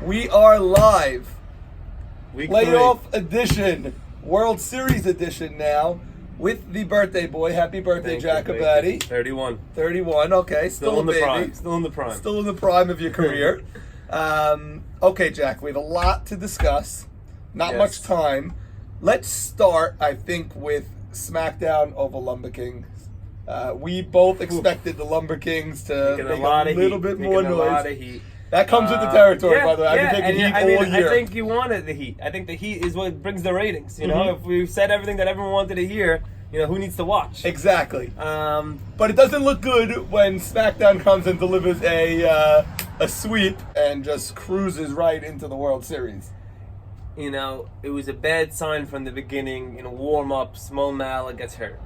We are live. Week Playoff 3. edition. World Series edition now. With the birthday boy. Happy birthday, Maccabees. 31. 31, okay. Still in the prime. Still in the prime. Still in the prime of your career. Okay, Jack, we have a lot to discuss. Not much time. Let's start, I think, with Smackdown over Lumber Kings. We both expected the Lumber Kings to make a little bit more noise. A lot of heat. That comes with the territory, by the way. I can take the heat all year. I think you wanted the heat. I think the heat is what brings the ratings. You know, if we said everything that everyone wanted to hear, you know, who needs to watch? Exactly. But it doesn't look good when Smackdown comes and delivers a sweep and just cruises right into the World Series. You know, it was a bad sign from the beginning. In warm-ups, Mo Mala gets hurt.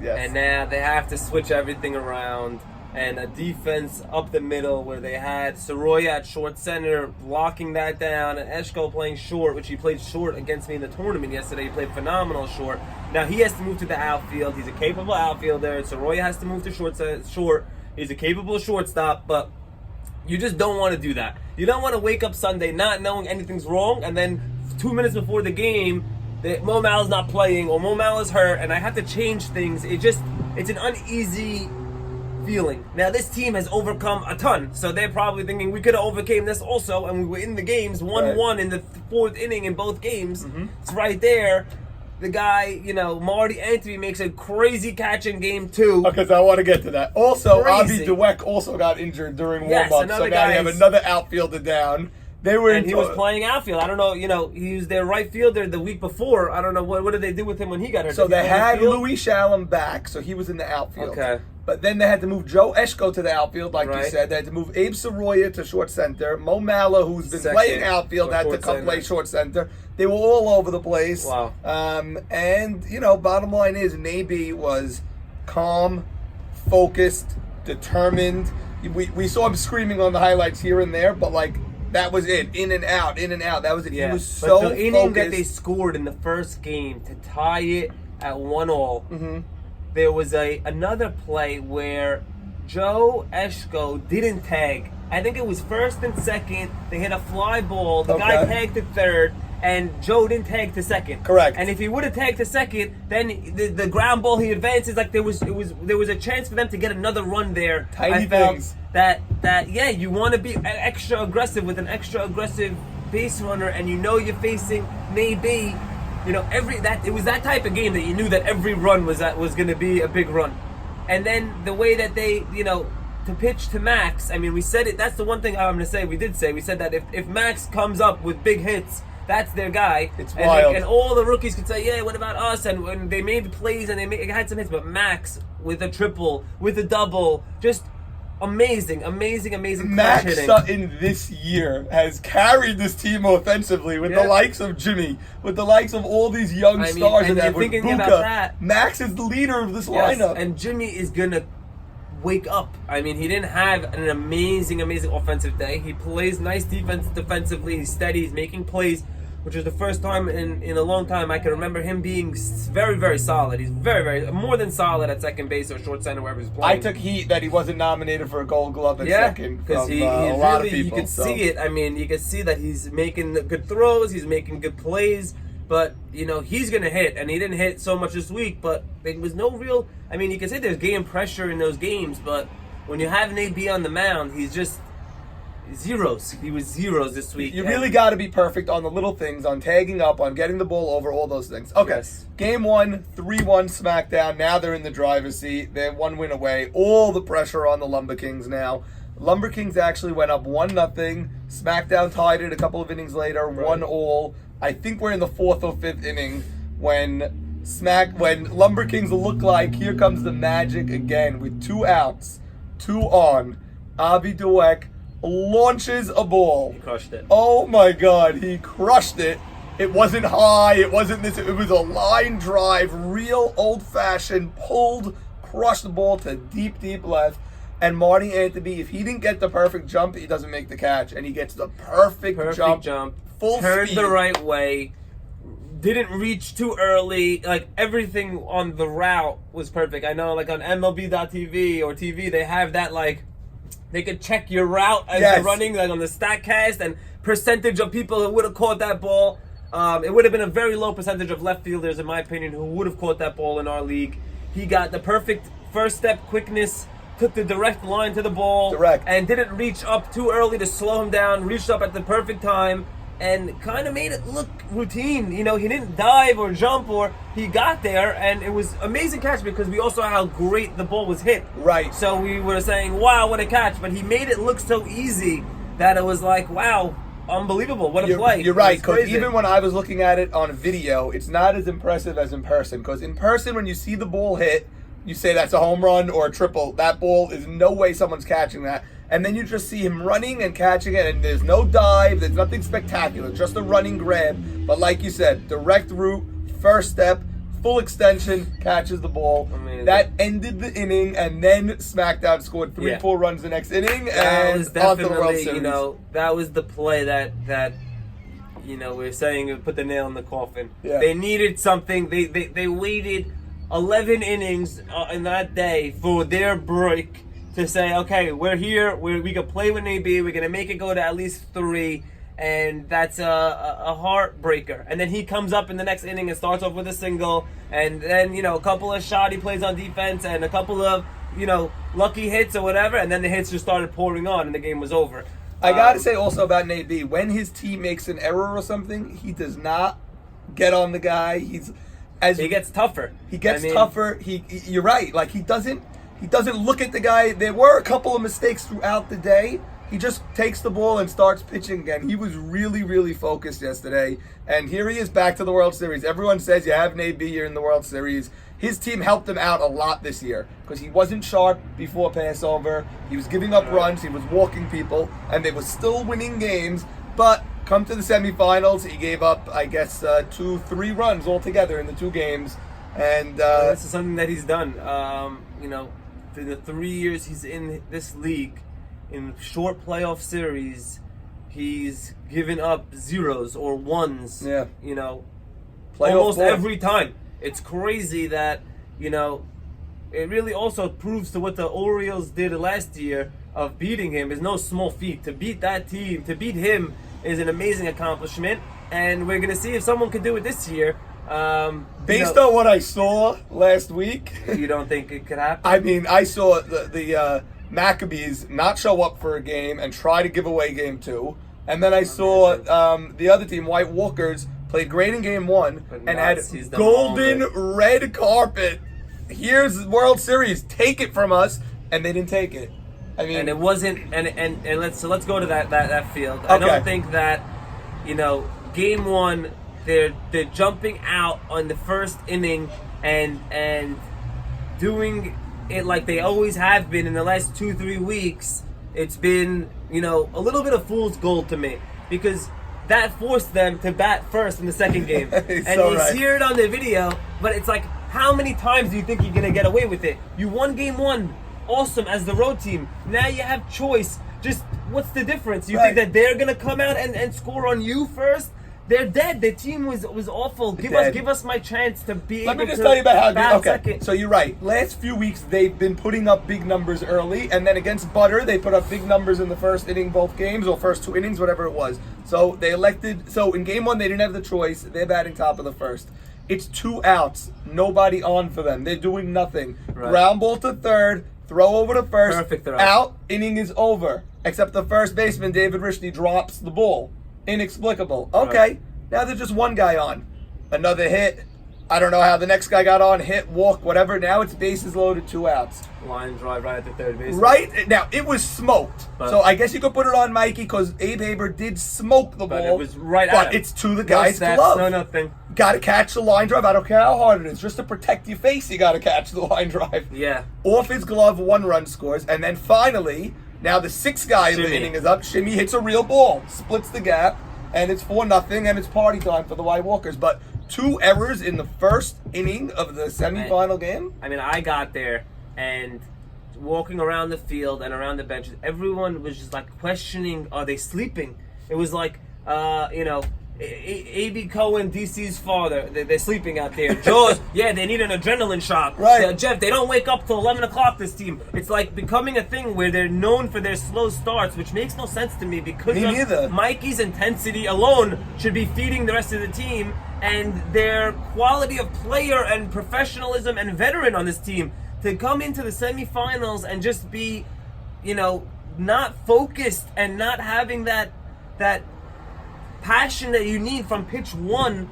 Yes. And now they have to switch everything around. And a defense up the middle where they had Soroya at short center blocking that down, and Eshko playing short, which he played short against me in the tournament yesterday. He played phenomenal short. Now he has to move to the outfield. He's a capable outfielder. Soroya has to move to short. He's a capable shortstop, but you just don't want to do that. You don't want to wake up Sunday not knowing anything's wrong, and then 2 minutes before the game, Mo Mala's not playing or Mo Mala's hurt, and I have to change things. It's an uneasy feeling. Now this team has overcome a ton, so they're probably thinking we could have overcame this also, and we were in the games 1-1 in the fourth inning in both games. It's right there. The guy, you know, Marty Anthony makes a crazy catch in game 2. Because I want to get to that. Also, Crazy. Avi Dweck also got injured during Yes, warm-up, so now you have another outfielder down. They were and he was playing outfield. I don't know, you know, he was their right fielder the week before. I don't know, what did they do with him when he got hurt? So they had Louis Shalom back, so he was in the outfield. Okay. But then they had to move Joe Eshko to the outfield, like you said. They had to move Abe Soroya to short center. Mo Mala, who's been playing outfield, had to come play short center. They were all over the place. Wow. And, you know, bottom line is, Naby was calm, focused, determined. We saw him screaming on the highlights here and there, but, like, that was it. In and out, in and out. That was it. Yeah. He was so but the inning focused. that they scored in the first game to tie it at 1-1, there was another play where Joe Eshko didn't tag. I think it was first and second. They hit a fly ball. The guy tagged to third, and Joe didn't tag to second. Correct. And if he would have tagged to second, then the ground ball he advances. Like there was a chance for them to get another run there. Tiny I felt things. That you want to be extra aggressive with an extra aggressive base runner, and you know you're facing maybe. You know, it was that type of game that you knew that every run was going to be a big run. And then the way that they, you know, to pitch to Max, I mean, we said it, that's the one thing I'm going to say, we said that if Max comes up with big hits, that's their guy. It's wild. And all the rookies could say, yeah, what about us? And when they made plays and they had some hits, but Max with a triple, with a double, just amazing Max hitting. Sutton this year has carried this team offensively with the likes of Jimmy, with the likes of all these young stars and that have thinking Buka. about that. Max is the leader of this lineup. And Jimmy is gonna wake up. I mean, he didn't have an amazing offensive day. He plays nice defense defensively. He's steady. He's making plays, which is the first time in a long time I can remember him being very solid. He's very more than solid at second base or short center, wherever he's playing. I took heat that he wasn't nominated for a Gold Glove at second because from a lot of people. You could see it. I mean, you could see that he's making good throws. He's making good plays. But, you know, he's going to hit, and he didn't hit so much this week, but there was no real... I mean, you can say there's game pressure in those games, but when you have Nate B on the mound, he's just zeros. He was zeros this week. You really got to be perfect on the little things, on tagging up, on getting the ball over, all those things. Okay, Game 1, 3-1 Smackdown. Now they're in the driver's seat. They're 1 win away. All the pressure on the Lumber Kings now. Lumber Kings actually went up 1-0. Smackdown tied it a couple of innings later, 1-1. I think we're in the 4th or 5th inning when Lumber Kings look like here comes the magic again with 2 outs, 2 on. Avi Dweck launches a ball. He crushed it. Oh my God, he crushed it. It wasn't high, it wasn't this, it was a line drive, real old-fashioned, crushed the ball to deep left. And Marty Anthony, if he didn't get the perfect jump, he doesn't make the catch. And he gets the perfect jump. Full turned speed. the right way, didn't reach too early. Like everything on the route was perfect. I know, like on MLB.TV or TV, they have that like they could check your route as Yes. you're running, like on the StatCast, and percentage of people who would have caught that ball. It would have been a very low percentage of left fielders, in my opinion, who would have caught that ball in our league. He got the perfect first step quickness, took the direct line to the ball, and didn't reach up too early to slow him down, reached up at the perfect time, and kind of made it look routine. You know, he didn't dive or jump, or he got there, and it was amazing catch because we also saw how great the ball was hit. Right. So we were saying, wow, what a catch, but he made it look so easy that it was like, wow, unbelievable, what a play. You're right, because even when I was looking at it on video, it's not as impressive as in person, because in person, when you see the ball hit, you say that's a home run or a triple. That ball is no way someone's catching that. And then you just see him running and catching it, and there's no dive, there's nothing spectacular, just a running grab. But like you said, direct route, first step, full extension, catches the ball. Amazing. That ended the inning, and then Smackdown scored 3-4 runs the next inning, that and was on to the World definitely, Series. you know, that was the play that you know, we were saying it put the nail in the coffin. Yeah. They needed something. They waited 11 innings in that day for their break to say, okay, we're here, we can play with AB, we're going to make it go to at least 3, and that's a heartbreaker. And then he comes up in the next inning and starts off with a single, and then, you know, a couple of shoddy plays on defense and a couple of, you know, lucky hits or whatever, and then the hits just started pouring on and the game was over. I got to say also about Nabi, when his team makes an error or something, he does not get on the guy. He gets tougher. He gets tougher. You're right. Like he doesn't look at the guy. There were a couple of mistakes throughout the day. He just takes the ball and starts pitching again. He was really, really focused yesterday. And here he is back to the World Series. Everyone says you have Nabi, you're in the World Series. His team helped him out a lot this year because he wasn't sharp before Passover. He was giving up runs. He was walking people. And they were still winning games. But come to the semifinals, he gave up, I guess, 2-3 runs altogether in the 2 games. And this is something that he's done. You know, for the 3 years he's in this league, in short playoff series, he's given up 0s or 1s. Yeah. You know, Playoff almost form. every time. It's crazy that, you know, it really also proves to what the Orioles did last year of beating him is no small feat. To beat that team, to beat him is an amazing accomplishment, and we're going to see if someone can do it this year. Based on what I saw last week, you don't think it could happen? I mean, I saw the Maccabees not show up for a game and try to give away game 2, and then I saw the other team, White Walkers, played great in game 1 and had golden red carpet. Here's World Series, take it from us, and they didn't take it. I mean, and it wasn't. And let's go to that field. Okay. I don't think that, you know, game 1. They're jumping out on the first inning and doing it like they always have been in the last 2-3 weeks. It's been, you know, a little bit of fool's gold to me because that forced them to bat first in the second game. And you hear it on the video, but it's like, how many times do you think you're gonna get away with it? You won game 1, awesome, as the road team. Now you have choice. Just what's the difference? You think that they're gonna come out and score on you first? They're dead. The team was awful. Give us my chance to be able to. Let me just tell you about how. Okay, second. So you're right. Last few weeks they've been putting up big numbers early, and then against Butter they put up big numbers in the first inning, both games, or first 2 innings, whatever it was. So they elected. So in game 1 they didn't have the choice. They're batting top of the first. It's 2 outs, nobody on for them. They're doing nothing. Right. Ground ball to third, throw over to first. Perfect throw. Out. Inning is over. Except the first baseman David Rishney drops the ball. Inexplicable. Okay. Right. Now there's just one guy on. Another hit. I don't know how the next guy got on. Hit, walk, whatever. Now it's bases loaded, 2 outs. Line drive right at the third base. Right? Now, it was smoked. So I guess you could put it on Mikey because Abe Haber did smoke the ball. But it was right at But him. it's to the guy's no stats, glove. No nothing. Got to catch the line drive. I don't care how hard it is. Just to protect your face, you got to catch the line drive. Yeah. Off his glove, 1 run scores. And then finally, now the 6th guy in the inning is up. Shimmy hits a real ball. Splits the gap. And it's 4-0, and it's party time for the White Walkers. But 2 errors in the first inning of the semifinal game. I mean, I got there, and walking around the field and around the benches, everyone was just like questioning, are they sleeping? It was like, you know, A.B. Cohen, DC's father, they're sleeping out there. Jaws, yeah, they need an adrenaline shot. Right. Jeff, they don't wake up till 11 o'clock, this team. It's like becoming a thing where they're known for their slow starts, which makes no sense to me because Me neither. Mikey's intensity alone should be feeding the rest of the team, and their quality of player and professionalism and veteran on this team to come into the semifinals and just be, not focused and not having that passion that you need from pitch one.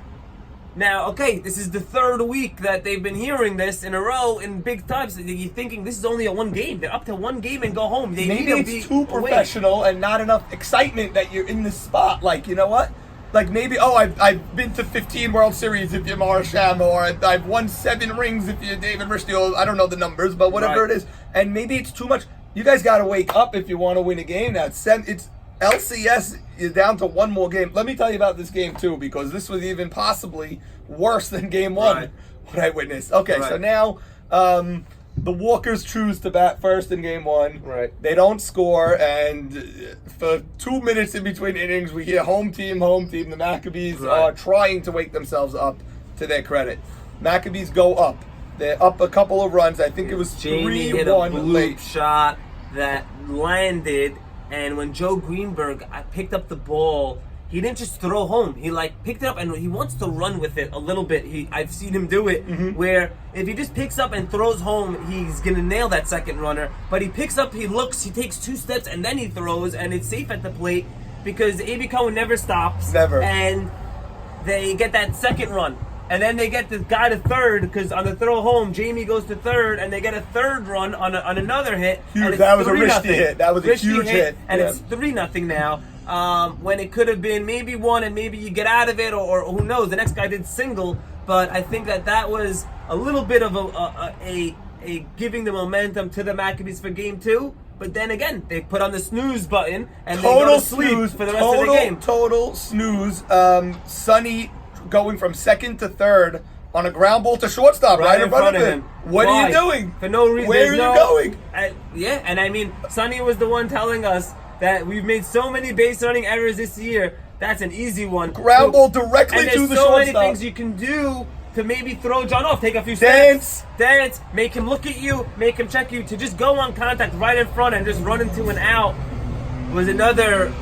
Now, okay, this is the third week that they've been hearing this in a row in big times. You're thinking this is only a one game. They're up to one game and go home. They Maybe need to it's be too professional and not enough excitement that you're in the spot. Like, you know what? Like maybe, I've been to 15 World Series if you're Marsham, or I've won 7 rings if you're David Rishdale. I don't know the numbers, but whatever Right. it is. And maybe it's too much. You guys got to wake up if you want to win a game. It's LCS is down to one more game. Let me tell you about this game too, because this was even possibly worse than game one. Right. What I witnessed. Okay, Right. so now the Walkers choose to bat first in game one. Right. They don't score, and for 2 minutes in between innings, we hear home team. The Maccabees Right. are trying to wake themselves up, to their credit. Maccabees go up. They're up a couple of runs. I think it was Jamie hit a 3-1 bloop late. shot that landed, and when Joe Greenberg picked up the ball, he didn't just throw home. He picked it up and he wants to run with it a little bit. I've seen him do it where if he just picks up and throws home, he's gonna nail that second runner. But he picks up, he looks, he takes 2 steps and then he throws, and it's safe at the plate because A.B. Cohen never stops. Never. And they get that second run. And then they get the guy to third because on the throw home, Jamie goes to third, and they get a third run on another hit. Huge. And it's That was a 3-0. Rishdie hit. That was a huge hit. And Yeah. it's 3-0 now. When it could have been maybe 1, and maybe you get out of it, or who knows? The next guy did single, but I think that was a little bit of a giving the momentum to the Maccabees for game 2. But then again, they put on the snooze button and they go to sleep for the rest of the game. Total snooze. Sonny going from second to third on a ground ball to shortstop right in front of him. What Why? are you doing? For no reason. Where are you going? Yeah, and I mean, Sonny was the one telling us that we've made so many base running errors this year. That's an easy one. Ground ball directly and to there's the so many shortstop. things you can do to maybe throw John off. Take a few steps. Dance. Make him look at you. Make him check you. To just go on contact right in front and just run into an out was another,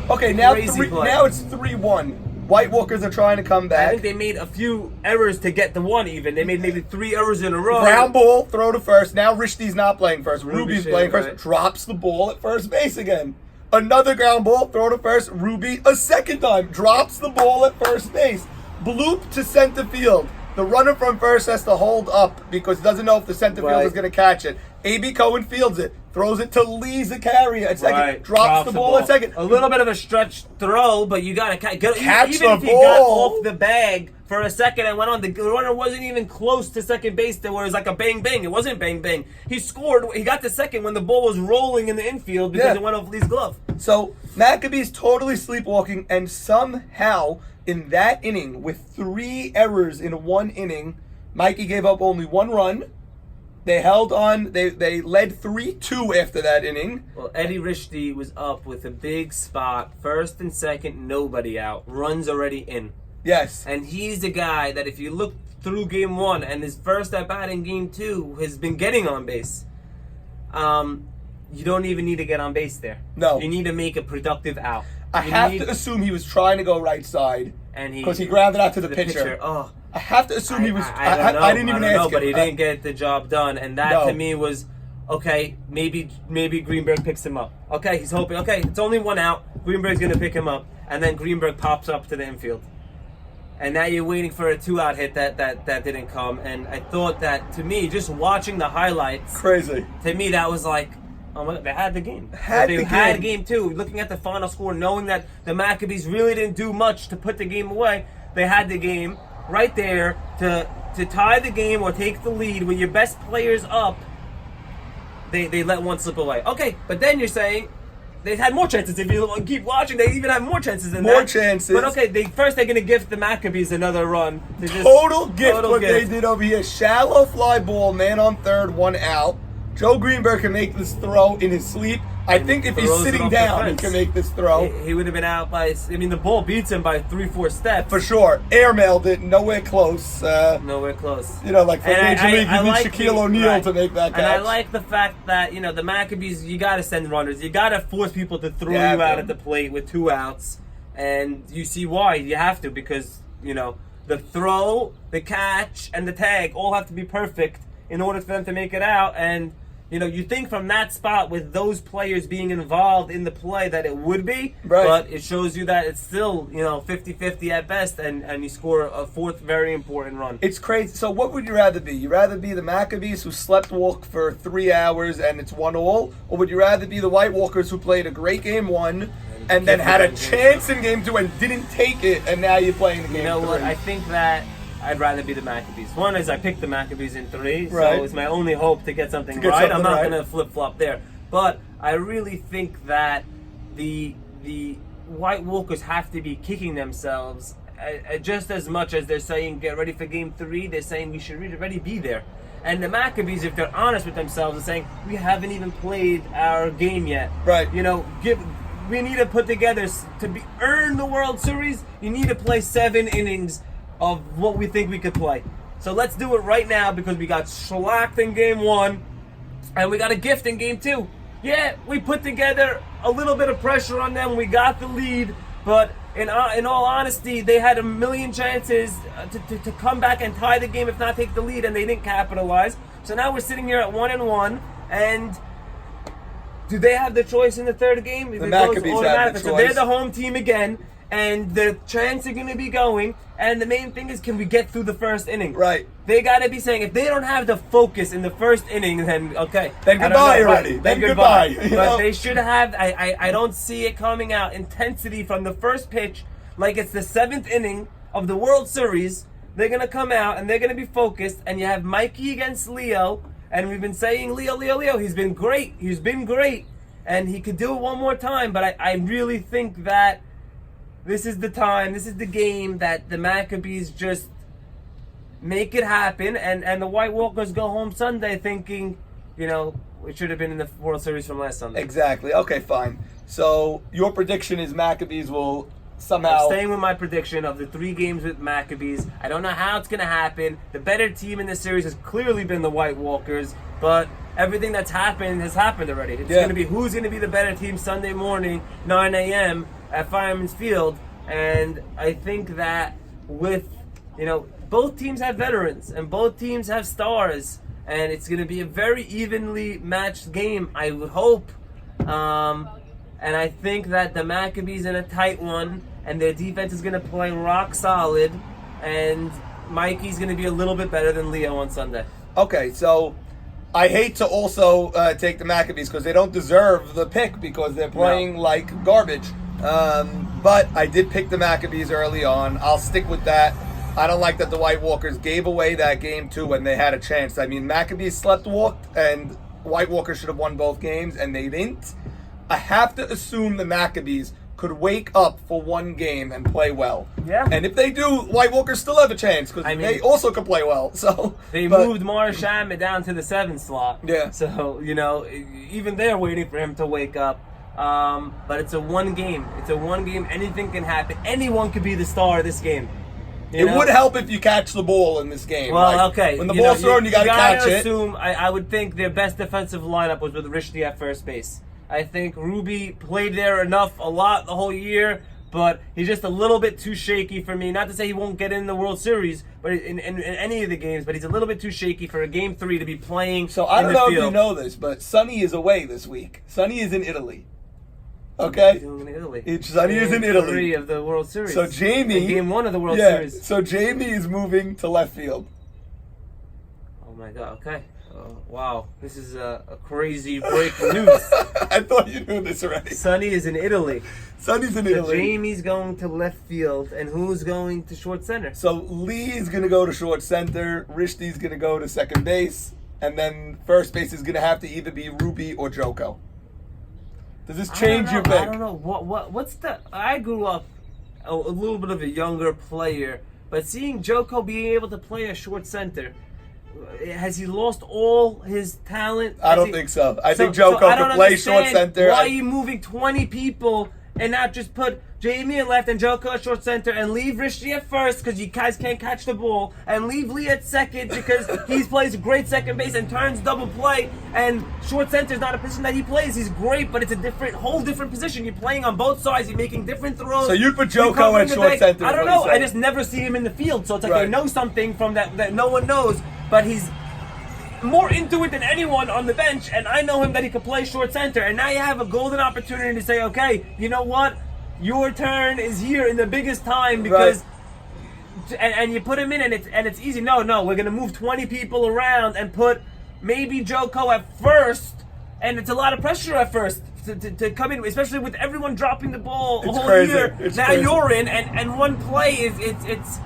Okay, now crazy play. now it's 3-1. White Walkers are trying to come I back. think they made a few errors to get the 1 even. They made maybe 3 errors in a row. Ground ball, throw to first. Now Rishdie's not playing first. Ruby Ruby's shit, playing first. right. Drops the ball at first base again. Another ground ball, throw to first. Ruby a second time. Drops the ball at first base. Bloop to center field. The runner from first has to hold up because he doesn't know if the center field Right. is going to catch it. A.B. Cohen fields it. Throws it to Lee Zakaria at second. Right. Drops the ball at second. A little bit of a stretch throw, but you got to catch Catch even the if he got ball. off the bag for a second and went on, the runner wasn't even close to second base. There was like a bang bang. It wasn't bang bang. He scored. He got the second when the ball was rolling in the infield because Yeah. it went off Lee's glove. So Maccabees totally sleepwalking, and somehow in that inning, with 3 errors in 1 inning, Mikey gave up only 1 run. They held on. They led 3-2 after that inning. Well, Eddie Rishdie was up with a big spot, first and second, nobody out, runs already in. Yes. And he's the guy that if you look through game 1 and his first at bat in game 2 has been getting on base. You don't even need to get on base there. No. You need to make a productive out. I have to assume he was trying to go right side and because he grounded out to the pitcher. pitcher. Oh, I have to assume he was. I don't know. I didn't even I don't ask know, but him. he didn't get the job done, and that No. to me was okay. Maybe Greenberg picks him up. Okay, he's hoping. Okay, it's only 1 out. Greenberg's gonna pick him up, and then Greenberg pops up to the infield, and now you're waiting for a 2-out hit that didn't come. And I thought that, to me, just watching the highlights, Crazy. to me that was like, oh my God, they had the game. Had they the had game. game 2. Looking at the final score, knowing that the Maccabees really didn't do much to put the game away, they had the game right there to tie the game or take the lead with your best players up. They let 1 slip away. Okay, but then you're saying they had more chances. If you keep watching, they even have more chances than that. More chances. But okay, they're going to gift the Maccabees another run. To just, Total gift what they gift. did over here. Shallow fly ball, man on third, 1 out. Joe Greenberg can make this throw in his sleep. I think if he's throws it sitting off the down, he fence. can make this throw. He would have been out by. I mean, the ball beats him by 3-4 steps. For sure. Airmailed it, nowhere close. Nowhere close. You know, like for And Major League, you need like Shaquille O'Neal to make that catch. And I like the fact that, you know, the Maccabees, you got to send runners. You got to force people to throw Yeah, you out man. at the plate with 2 outs. And you see why. You have to, because, you know, the throw, the catch, and the tag all have to be perfect in order for them to make it out. And, you know, you think from that spot with those players being involved in the play that it would be, Right. but it shows you that it's still, you know, 50-50 at best, and you score a 4th very important run. It's crazy. So what would you rather be? You rather be the Maccabees who slept walk for 3 hours and it's 1-1, or would you rather be the White Walkers who played a great game 1 and then had a chance in game 2 and didn't take it, and now you're playing the game 3? You know what? I think that I'd rather be the Maccabees. One is I picked the Maccabees in 3, Right. so it's my only hope to get something get right. something I'm not right. going to flip-flop there. But I really think that the White Walkers have to be kicking themselves just as much as they're saying get ready for game 3. They're saying we should already be there. And the Maccabees, if they're honest with themselves, are saying we haven't even played our game yet. Right. You know, we need to put together earn the World Series. You need to play 7 innings of what we think we could play. So let's do it right now, because we got shellacked in game 1 and we got a gift in game 2. Yeah, we put together a little bit of pressure on them. We got the lead, but in all honesty, they had a million chances to come back and tie the game, if not take the lead, and they didn't capitalize. So now we're sitting here at 1-1, and do they have the choice in the 3rd game? The Maccabees have the So choice. they're the home team again, and the chants are going to be going. And the main thing is, can we get through the 1st inning? Right. They got to be saying, if they don't have the focus in the 1st inning, then okay. Then I don't goodbye know, already. right, Then goodbye. You But know? they should have, I don't see it coming out. Intensity from the 1st pitch, like it's the 7th inning of the World Series. They're going to come out and they're going to be focused. And you have Mikey against Leo. And we've been saying, Leo. He's been great. He's been great. And he could do it one more time. But I really think that this is the time, this is the game that the Maccabees just make it happen, and the White Walkers go home Sunday thinking, you know, it should have been in the World Series from last Sunday. Exactly. Okay, fine. So your prediction is Maccabees will somehow... I'm staying with my prediction of the 3 games with Maccabees. I don't know how it's going to happen. The better team in this series has clearly been the White Walkers, but everything that's happened has happened already. It's going to be who's going to be the better team Sunday morning, 9 a.m., at Fireman's Field. And I think that with, you know, both teams have veterans and both teams have stars, and it's going to be a very evenly matched game, I would hope. And I think that the Maccabees in a tight one, and their defense is going to play rock solid, and Mikey's going to be a little bit better than Leo on Sunday. Okay, so I hate to also take the Maccabees because they don't deserve the pick because they're playing like garbage. But I did pick the Maccabees early on. I'll stick with that. I don't like that the White Walkers gave away that game too when they had a chance. I mean, Maccabees slept walked and White Walkers should have won both games and they didn't. I have to assume the Maccabees could wake up for one game and play well. Yeah. And if they do, White Walkers still have a chance because they also can play well. So they moved Morris Shaman down to the 7th slot. Yeah. So, you know, even they're waiting for him to wake up. But it's a one game. It's a one game. Anything can happen. Anyone could be the star of this game. It would help if you catch the ball in this game. Well, like, okay. When the ball's thrown, you got to catch it. I would think their best defensive lineup was with Rishdi at first base. I think Ruby played there a lot the whole year, but he's just a little bit too shaky for me. Not to say he won't get in the World Series, but in any of the games, but he's a little bit too shaky for a game 3 to be playing. So I don't know field. if you know this, but Sonny is away this week. Sonny is in Italy. Okay? He's in Italy. Sonny is in Italy. 3 of the World Series. So Jamie... In game 1 of the World Series. So Jamie is moving to left field. Oh my God, okay. Wow, this is a crazy breaking news. I thought you knew this already. Sonny is in Italy. Sonny's in So Italy. Jamie's going to left field, and who's going to short center? So Lee is going to go to short center, Rishdi's going to go to second base, and then first base is going to have to either be Ruby or Joko. Does this change your pick? I don't know. What's the... I grew up a little bit of a younger player, but seeing Joko being able to play a short center, has he lost all his talent? I don't think so. I think Joko can play short center. Why are you moving 20 people and not just put Jamie at left and Joko at short center and leave Rishi at first because you guys can't catch the ball, and leave Lee at second because he plays a great second base and turns double play, and short center is not a position that he plays. He's great, but it's a whole different position. You're playing on both sides. You're making different throws. So you put Joko at short center. I don't know. I just never see him in the field. So it's like they know something from that no one knows, but he's more into it than anyone on the bench, and I know him that he could play short center. And now you have a golden opportunity to say, okay, you know what? Your turn is here in the biggest time because, and you put him in, and it's easy. No, we're gonna move 20 people around and put maybe Joko at first, and it's a lot of pressure at first to come in, especially with everyone dropping the ball a whole year. Now you're in, and one play is it's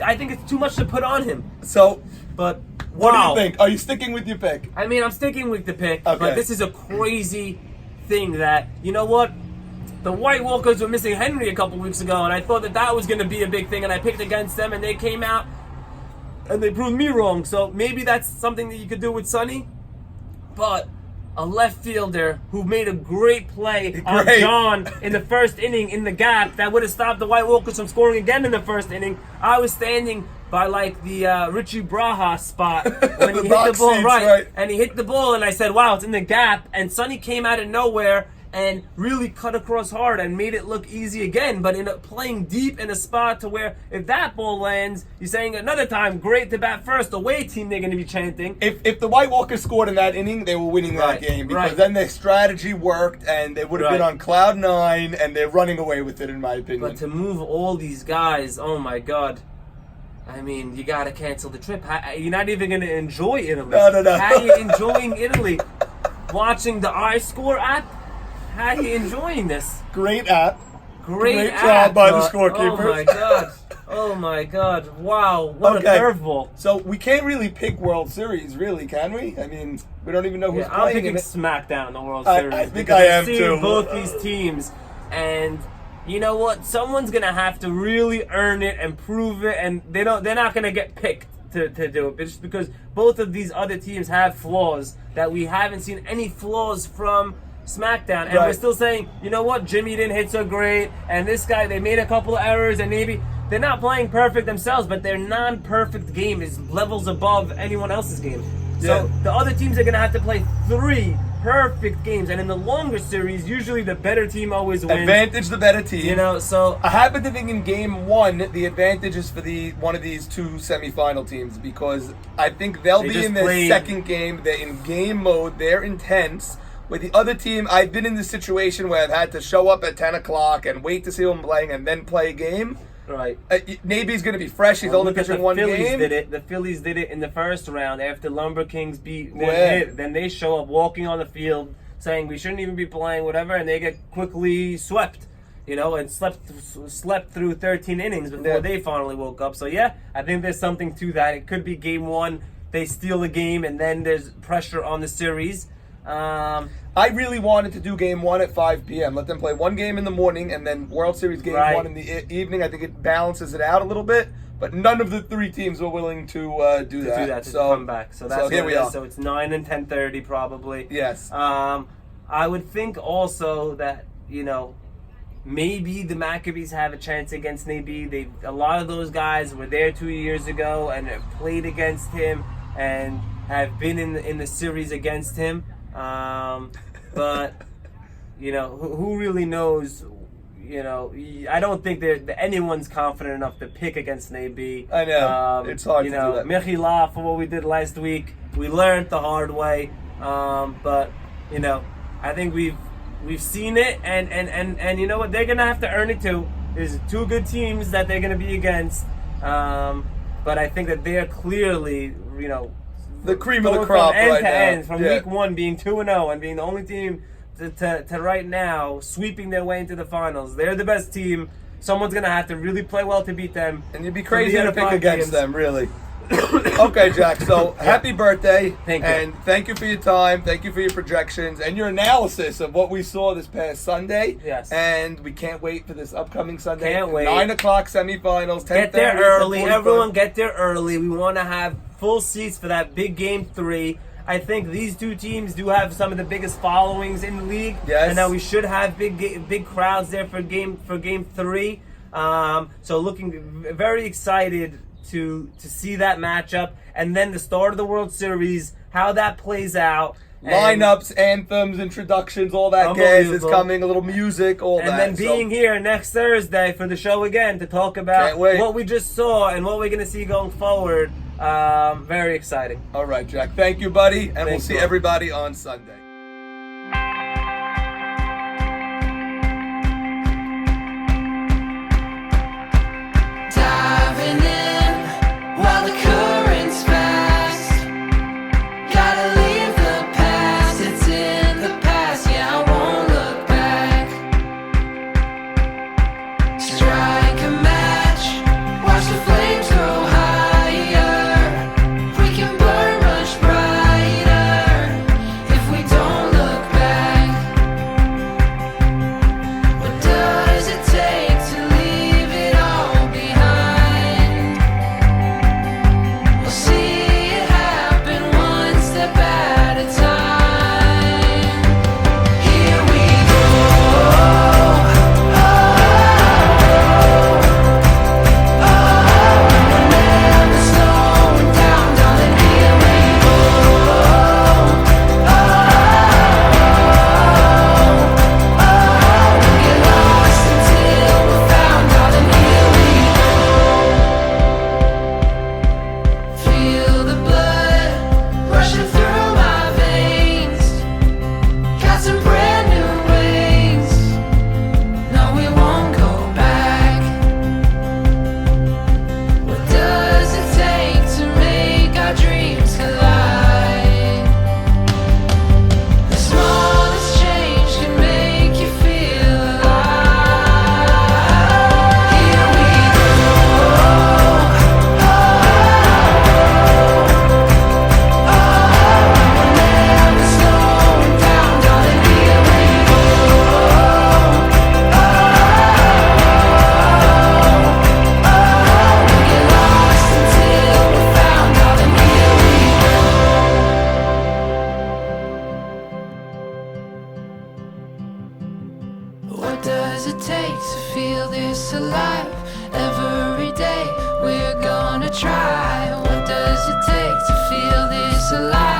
I think it's too much to put on him. So, but. What do you think? Are you sticking with your pick? I mean, I'm sticking with the pick, okay. But this is a crazy thing that, you know what? The White Walkers were missing Henry a couple weeks ago, and I thought that was going to be a big thing, and I picked against them, and they came out, and they proved me wrong. So maybe that's something that you could do with Sonny, but a left fielder who made a great play on John in the first inning in the gap that would have stopped the White Walkers from scoring again in the first inning. I was standing by like the Richie Braha spot when he hit the ball right, and he hit the ball, and I said, "Wow, it's in the gap." And Sonny came out of nowhere and really cut across hard and made it look easy again. But playing deep in a spot to where if that ball lands, you're saying another time, great to bat first. Away team, they're going to be chanting. If the White Walkers scored in that inning, they were winning that game because then their strategy worked and they would have been on cloud 9, and they're running away with it, in my opinion. But to move all these guys, oh my God. I mean, you gotta cancel the trip. You're not even gonna enjoy Italy. No. How are you enjoying Italy? Watching the iScore app? How are you enjoying this? Great app. Great job by the scorekeepers. Oh my God. Oh my God. Wow. What a curveball. So we can't really pick World Series, really, can we? I mean, we don't even know who's playing. I'm picking Smackdown in the World Series. I think I am too. I've seen both these teams, and you know what? Someone's gonna have to really earn it and prove it, and they're not gonna get picked to do it. But just because both of these other teams have flaws that we haven't seen any flaws from Smackdown, and we're still saying, you know what? Jimmy didn't hit so great, and this guy, they made a couple of errors, and maybe they're not playing perfect themselves, but their non-perfect game is levels above anyone else's game. So the other teams are gonna have to play 3 perfect games, and in the longer series, usually the better team always wins. Advantage the better team. You know, so I happen to think in game 1, the advantage is for one of these 2 semifinal teams, because I think they'll be in their second game. They're in game mode. They're intense. With the other team, I've been in this situation where I've had to show up at 10 o'clock and wait to see who I'm playing and then play a game. Right. Naby's going to be fresh. He's only pitching one game. The Phillies did it in the first round after Lumber Kings beat them hit. Then they show up walking on the field saying we shouldn't even be playing, whatever, and they get quickly swept, you know, and slept through 13 innings before they finally woke up. So, yeah, I think there's something to that. It could be game 1. They steal the game, and then there's pressure on the series. I really wanted to do game 1 at 5 p.m. Let them play one game in the morning and then World Series game 1 in the evening. I think it balances it out a little bit, but none of the 3 teams were willing to do that. To come back. So that's here we are. So it's 9 and 10:30 probably. Yes. I would think also that, you know, maybe the Maccabees have a chance against Naby. A lot of those guys were there 2 years ago and have played against him and have been in the series against him. But you know, who really knows? You know, I don't think anyone's confident enough to pick against Naby. I know it's hard to do that. Mechila, for what we did last week, we learned the hard way. But you know, I think we've seen it, and you know what? They're gonna have to earn it too. There's 2 good teams that they're gonna be against. But I think that they're clearly, you know, the cream of the crop from end right to now. end, from week 1 being 2-0 and being the only team to right now sweeping their way into the finals. They're the best team. Someone's gonna have to really play well to beat them. And you'd be crazy to pick against them, really. Okay, Jack. So happy birthday. Thank you. And thank you for your time. Thank you for your projections and your analysis of what we saw this past Sunday. Yes. And we can't wait for this upcoming Sunday. Can't wait. 9 o'clock semifinals. 10:30, Get there early. 10:45. Everyone get there early. We want to have full seats for that big game 3. I think these two teams do have some of the biggest followings in the league. Yes. And now we should have big crowds there for game 3. So looking very excited to see that matchup, and then the start of the World Series, how that plays out. Lineups, anthems, introductions, all that gas is coming, a little music, all that. And then being here next Thursday for the show again to talk about what we just saw and what we're going to see going forward. Very exciting. All right, Jack. Thank you, buddy. And we'll Thanks, see bro. everybody on Sunday. Diving in while the current's fast. Gotta leave the past, it's in the past. Yeah, I won't look back. Strike a match, watch the flames grow higher. We can burn much brighter if we don't look back. What does it take to leave it all behind? We'll see it happen one step at a time. Here we go. We're never slowing down, darling. Here we go. We'll get lost until we're found, darling. Here we go. Feel the blood rushing through my veins. Got some brand new wings. No, we won't go back. What does it take to make our dreams collide? The smallest change can make you feel alive. Here we go. We're never slowing down, darling. Here we go. We'll get lost until we're found, darling. Here we go. What does it take to feel this alive? Every day we're gonna try. What does it take to feel this alive?